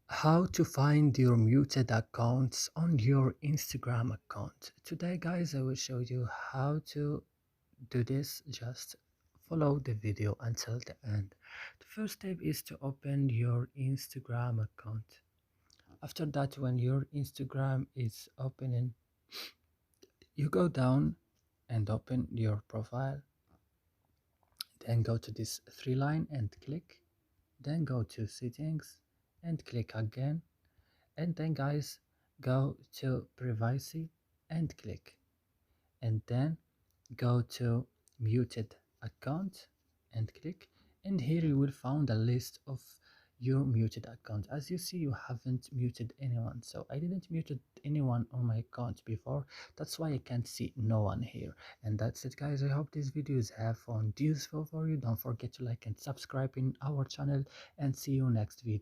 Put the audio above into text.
How to find your muted accounts on your Instagram account. Today guys, I will show you how to do this. Just follow the video until the end. The first step is to open your Instagram account. After that, when your Instagram is opening, you go down and open your profile, then go to this three line and click, then go to settings and click again, and then guys, go to privacy and click, and then go to muted account and click, and here you will find a list of your muted account. As you see, you haven't muted anyone, so I didn't muted anyone on my account before. That's why I can't see no one here. And that's it guys, I hope these videos have found useful for you. Don't forget to like and subscribe in our channel, and see you next video.